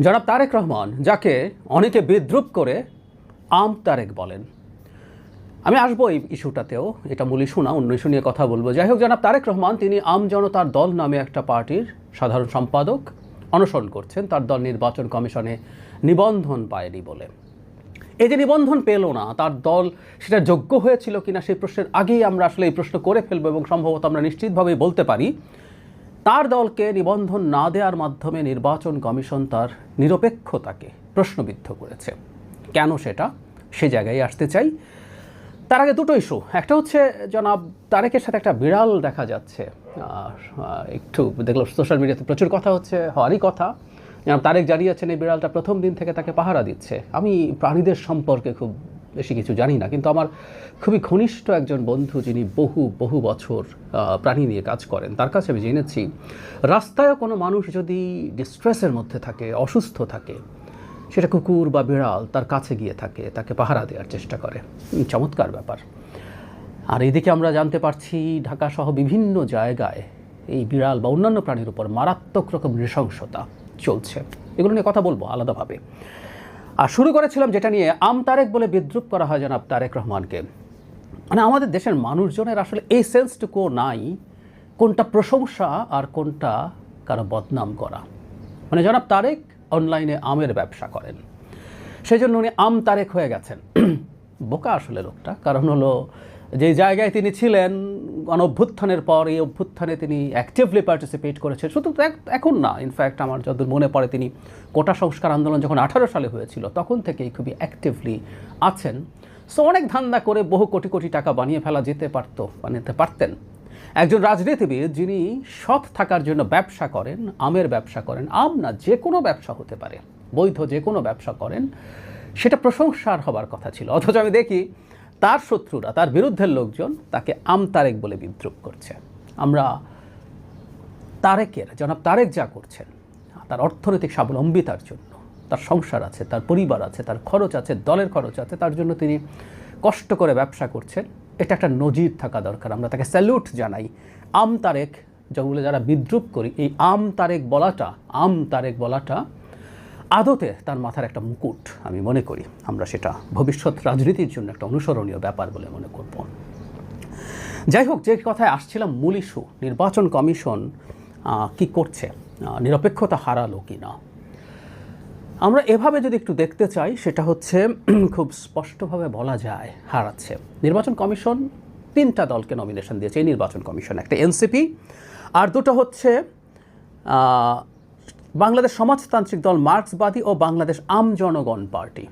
জনাব তারেক রহমান, যাকে অনেকে বিদ্রূপ করে আম তারেক বলেন। আমি আসবো এই ইস্যুটাতেও, এটা মূল ইস্যু না, অন্য ইস্যু নিয়ে কথা বলবো। যাই হোক, জনাব তারেক রহমান তিনি আম জনতার দল নামে একটা পার্টির সাধারণ সম্পাদক, অনশন করছেন তার দল নির্বাচন কমিশনে নিবন্ধন পায়নি বলে। এই যে নিবন্ধন পেল না, তার দল সেটা যোগ্য হয়েছিল কিনা সেই প্রশ্নের আগেই আমরা আসলে এই প্রশ্ন করে ফেলবো, এবং সম্ভবত আমরা নিশ্চিতভাবেই বলতে পারি তার দলকে নিবন্ধন না দেওয়ার মাধ্যমে নির্বাচন কমিশন তার নিরপেক্ষতাকে প্রশ্নবিদ্ধ করেছে। কেন সেটা, সে জায়গায় আসতে চাই। তার আগে দুটো ইস্যু। একটা হচ্ছে জনাব তারেকের সাথে একটা বিড়াল দেখা যাচ্ছে, একটু দেখলাম সোশ্যাল মিডিয়াতে প্রচুর কথা হচ্ছে, হওয়ারই কথা। জনাব তারেক জানিয়েছেন এই বিড়ালটা প্রথম দিন থেকে তাকে পাহারা দিচ্ছে। আমি প্রাণীদের সম্পর্কে খুব বেশি কিছু জানি না, কিন্তু আমার খুবই ঘনিষ্ঠ একজন বন্ধু যিনি বহু বছর প্রাণী নিয়ে কাজ করেন, তার কাছে আমি জেনেছি রাস্তায় কোনো মানুষ যদি ডিস্ট্রেসের মধ্যে থাকে, অসুস্থ থাকে, সেটা কুকুর বা বিড়াল তার কাছে গিয়ে থাকে, তাকে পাহারা দেওয়ার চেষ্টা করে। চমৎকার ব্যাপার। আর এইদিকে আমরা জানতে পারছি ঢাকা সহ বিভিন্ন জায়গায় এই বিড়াল বা অন্যান্য প্রাণীর উপর মারাত্মক রকম নৃশংসতা চলছে। এগুলো নিয়ে কথা বলবো আলাদাভাবে। আর শুরু করেছিলাম যেটা নিয়ে আম তারেক বলে বিদ্রূপ করা হয় জনাব তারেক রহমানকে। মানে আমাদের দেশের মানুষজনের আসলে এই সেন্সটুকু নাই কোনটা প্রশংসা আর কোনটা কারো বদনাম করা। মানে জনাব তারেক অনলাইনে আমের ব্যবসা করেন, সেই জন্য উনি আম তারেক হয়ে গেছেন। বোকা আসলে লোকটা, কারণ হলো যে জায়গায় তিনি ছিলেন গণ অভ্যুত্থানের পর, এই অভ্যুত্থানে তিনি অ্যাক্টিভলি পার্টিসিপেট করেছেন। শুধু এখন না, ইনফ্যাক্ট আমার যতদূর মনে পড়ে তিনি কোটা সংস্কার আন্দোলন যখন 18 সালে হয়েছিল তখন থেকেই খুবই অ্যাক্টিভলি আছেন। সো অনেক ধান্দা করে বহু কোটি কোটি টাকা বানিয়ে ফেলা বানাতে পারতেন। একজন রাজনীতিবিদ যিনি সৎ থাকার জন্য ব্যবসা করেন, আমের ব্যবসা করেন, আম না যে কোনো ব্যবসা হতে পারে, বৈধ যে কোনো ব্যবসা করেন, সেটা প্রশংসার হবার কথা ছিল। অথচ আমি দেখি তার শত্রুরা, তার বিরুদ্ধের লোকজন তাকে আম তারেক বলে বিদ্রূপ করছে। আমরা জনাব তারেক যা করছেন, তার অর্থনৈতিক স্বাবলম্বিতার জন্য, তার সংসার আছে, তার পরিবার আছে, তার খরচ আছে, দলের খরচ আছে, তার জন্য তিনি কষ্ট করে ব্যবসা করছেন। এটা একটা নজির থাকা দরকার। আমরা তাকে স্যালুট জানাই। আম তারেক যেগুলো যারা বিদ্রূপ করি, এই আম তারেক বলাটা আদতে তার মাথার একটা মুকুট আমি মনে করি। আমরা সেটা ভবিষ্যৎ রাজনীতির জন্য একটা অনুসরণীয় ব্যাপার বলে মনে করব। যাই হোক, যে কথায় আসছিলাম, মূল ইস্যু নির্বাচন কমিশন কি করছে, নিরপেক্ষতা হারালো কি না। আমরা এভাবে যদি একটু দেখতে চাই, সেটা হচ্ছে খুব স্পষ্টভাবে বলা যায় হারাচ্ছে। নির্বাচন কমিশন 3টা দলকে নমিনেশন দিয়েছে এই নির্বাচন কমিশন। একটা এনসিপি, আর দুটো হচ্ছে বাংলাদেশ সমাজতান্ত্রিক দল মার্ক্সবাদী ও বাংলাদেশ আম জনগণ পার্টি।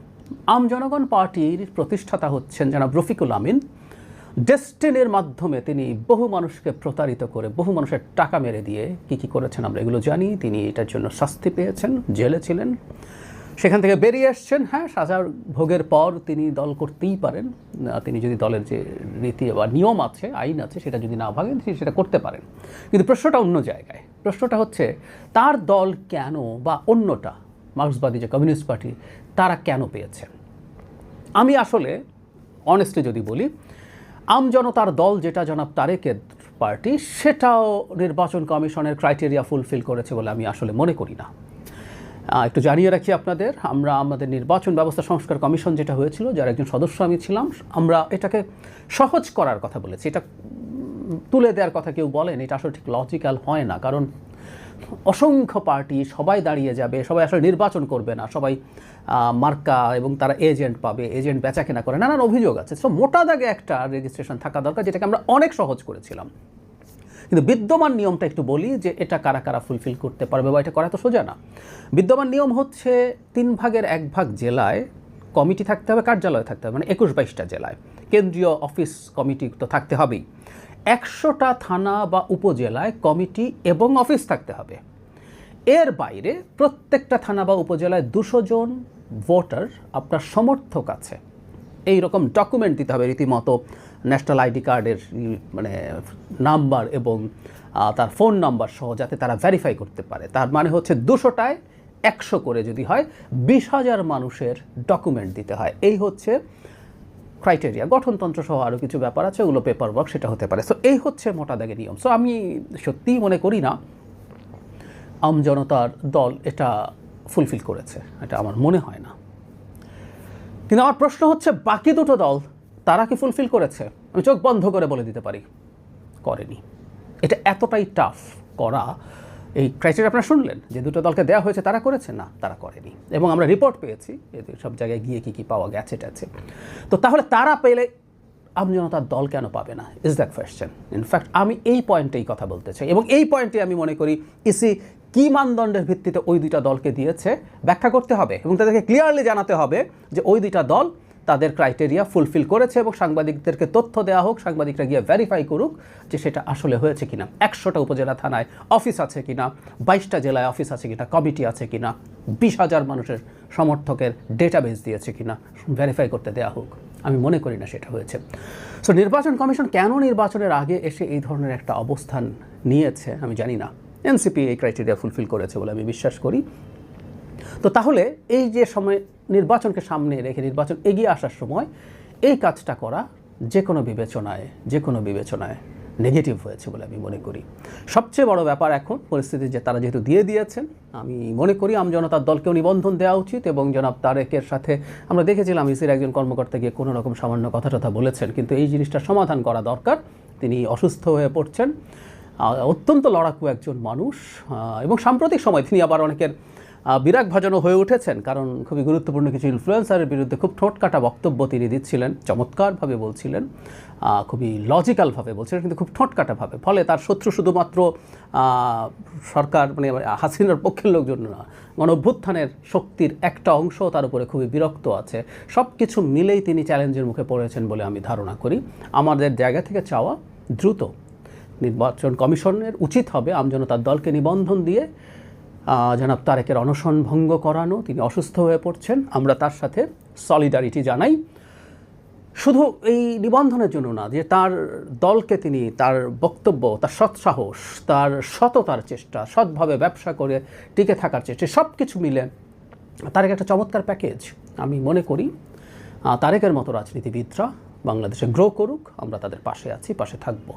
আম জনগণ পার্টির প্রতিষ্ঠাতা হচ্ছেন জনাব রফিকুল আমিন। ডেস্টিনির মাধ্যমে তিনি বহু মানুষকে প্রতারিত করে, বহু মানুষের টাকা মেরে দিয়ে কী করেছেন আমরা এগুলো জানি। তিনি এটার জন্য শাস্তি পেয়েছেন, জেলে ছিলেন, সেখান থেকে বেরিয়ে এসছেন। হ্যাঁ, সাজার ভোগের পর তিনি দল করতেই পারেন, তিনি যদি দলের যে রীতি বা নিয়ম আছে, আইন আছে, সেটা যদি না ভাঙেন তিনি সেটা করতে পারেন। কিন্তু প্রশ্নটা অন্য জায়গায়। প্রশ্নটা হচ্ছে তার দল কেন, বা অন্যটা মার্ক্সবাদী যে কমিউনিস্ট পার্টি, তারা কেন পেয়েছেন। আমি আসলে অনেস্টলি যদি বলি, আম জনতার দল যেটা জনাব তারেকের পার্টি, সেটাও নির্বাচন কমিশনের ক্রাইটেরিয়া ফুলফিল করেছে বলে আমি আসলে মনে করি না। একটু জানিয়ে রাখি আপনাদের, আমাদের নির্বাচন ব্যবস্থা সংস্কার কমিশন যেটা হয়েছিল, যার একজন সদস্য আমি ছিলাম, আমরা এটাকে সহজ করার কথা বলেছি। এটা তুলে দেওয়ার কথা কেউ বলেন, এটা আসলে ঠিক লজিক্যাল হয় না। কারণ অসংখ্য পার্টি, সবাই দাঁড়িয়ে যাবে, সবাই আসলে নির্বাচন করবে না, সবাই মার্কা এবং তারা এজেন্ট পাবে, এজেন্ট বেচা কেনা করে, নানান অভিযোগ আছে। সো মোটা দাগে একটা রেজিস্ট্রেশন থাকা দরকার, যেটাকে আমরা অনেক সহজ করেছিলাম। কিন্তু বিদ্যমান নিয়মটা একটু বলি যে এটা কারা কারা ফুলফিল করতে পারবে, বা এটা করা তো সোজা না। বিদ্যমান নিয়ম হচ্ছে 3/1 জেলায় কমিটি থাকতে হবে, কার্যালয় থাকতে হবে, মানে 21-22টা জেলায় কেন্দ্রীয় অফিস কমিটি তো থাকতে হবেই। 100টা থানা বা উপজেলায় কমিটি এবং অফিস থাকতে হবে। এর বাইরে প্রত্যেকটা থানা বা উপজেলায় 200 জন ভোটার আপনার সমর্থক আছে, এই রকম ডকুমেন্ট দিতে হবে, রীতিমতো ন্যাশনাল আইডি কার্ডের মানে নাম্বার এবং তার ফোন নাম্বার সহ, যাতে তারা ভেরিফাই করতে পারে। তার মানে হচ্ছে 200টায় 100 করে যদি হয়, 20,000 মানুষের ডকুমেন্ট দিতে হয়। এই হচ্ছে ক্রাইটেরিয়া। গঠনতন্ত্র সহ আরও কিছু ব্যাপার আছে, ওগুলো পেপার ওয়ার্ক, সেটা হতে পারে। সো এই হচ্ছে মোটা দাগে নিয়ম। সো আমি সত্যিই মনে করি না আম জনতার দল এটা ফুলফিল করেছে, এটা আমার মনে হয় না। কিন্তু আমার প্রশ্ন হচ্ছে বাকি দুটো দল তারা কি ফুলফিল করেছে? আমি চোখ বন্ধ করে বলে দিতে পারি করেনি। এটা এতটাই টাফ করা। এই ক্রাইটেরিয়া আপনারা শুনলেন যে দুটো দলকে দেওয়া হয়েছে, তারা করেছে না, তারা করেনি। এবং আমরা রিপোর্ট পেয়েছি এদের সব জায়গায় গিয়ে কী পাওয়া গেছে টাছে। তো তাহলে তারা পেলে আম জনতার দল কেন পাবে না, ইজ দ্যাট কোয়েশ্চেন। ইনফ্যাক্ট আমি এই পয়েন্টেই কথা বলতে চাই, এবং এই পয়েন্টে আমি মনে করি ইসি কী মানদণ্ডের ভিত্তিতে ওই দুইটা দলকে দিয়েছে ব্যাখ্যা করতে হবে, এবং তাদেরকে ক্লিয়ারলি জানাতে হবে যে ওই দুইটা দল তাদের ক্রাইটেরিয়া ফুলফিল করেছে, এবং সাংবাদিকদেরকে তথ্য দেওয়া হোক, সাংবাদিকরা গিয়ে ভেরিফাই করুক যে সেটা আসলে হয়েছে কিনা। 100টা উপজেলা থানায় অফিস আছে কিনা, 22টা জেলায় অফিস আছে কিনা, কমিটি আছে কিনা, 20,000 মানুষের সমর্থকের ডেটাবেস দিয়েছে কিনা, ভেরিফাই করতে দেওয়া হোক। আমি মনে করি না সেটা হয়েছে। সো নির্বাচন কমিশন কেন নির্বাচনের আগে এসে এই ধরনের একটা অবস্থান নিয়েছে আমি জানি না। এনসিপি এই ক্রাইটেরিয়া ফুলফিল করেছে বলে আমি বিশ্বাস করি। তো তাহলে এই যে সময় নির্বাচনকে সামনে রেখে নির্বাচন এগিয়ে আসার সময় এই কাজটা করা যে কোনো বিবেচনায় নেগেটিভ হয়েছে বলে আমি মনে করি। সবচেয়ে বড় ব্যাপার এখন পরিস্থিতি যে তারা যেহেতু দিয়ে দিয়েছেন, আমি মনে করি আমজনতার দলকেও নিবন্ধন দেওয়া উচিত। এবং জনাব তারেকের সাথে আমরা দেখেছিলাম ইসির একজন কর্মকর্তা গিয়ে কোনো রকম সামান্য কথা বলেছেন, কিন্তু এই জিনিসটা সমাধান করা দরকার। তিনি অসুস্থ হয়ে পড়ছেন, অত্যন্ত লড়াকু একজন মানুষ, এবং সাম্প্রতিক সময় তিনি আবার অনেকের বিরাগভাজনও হয়ে উঠেছেন, কারণ খুবই গুরুত্বপূর্ণ কিছু ইনফ্লুয়েন্সারের বিরুদ্ধে খুব ঠোঁটকাটা বক্তব্য তিনি দিচ্ছিলেন, চমৎকারভাবে বলছিলেন, খুবই লজিক্যালভাবে বলছিলেন, কিন্তু খুব ঠোঁটকাটাভাবে। ফলে তার শত্রু শুধুমাত্র সরকার মানে হাসিনার পক্ষের লোকজন না, গণঅভ্যুত্থানের শক্তির একটা অংশ তার উপরে খুবই বিরক্ত আছে। সব কিছু মিলেই তিনি চ্যালেঞ্জের মুখে পড়েছেন বলে আমি ধারণা করি। আমাদের জায়গা থেকে চাওয়া দ্রুত নির্বাচন কমিশনের উচিত হবে আমজনতার দলকে নিবন্ধন দিয়ে জনাব তারেকের অনশন ভঙ্গ করানো। তিনি অসুস্থ হয়ে পড়ছেন, আমরা তার সাথে সলিডারিটি জানাই। শুধু এই নিবন্ধনের জন্য না, যে তার দলকে তিনি তার বক্তব্য, তার সৎসাহস, তার সততার চেষ্টা, সৎভাবে ব্যবসা করে টিকে থাকার চেষ্টা, সব কিছু মিলে তারেক একটা চমৎকার প্যাকেজ। আমি মনে করি তারেকের মতো রাজনীতিবিদরা বাংলাদেশে গ্রো করুক, আমরা তাদের পাশে আছি, পাশে থাকবো।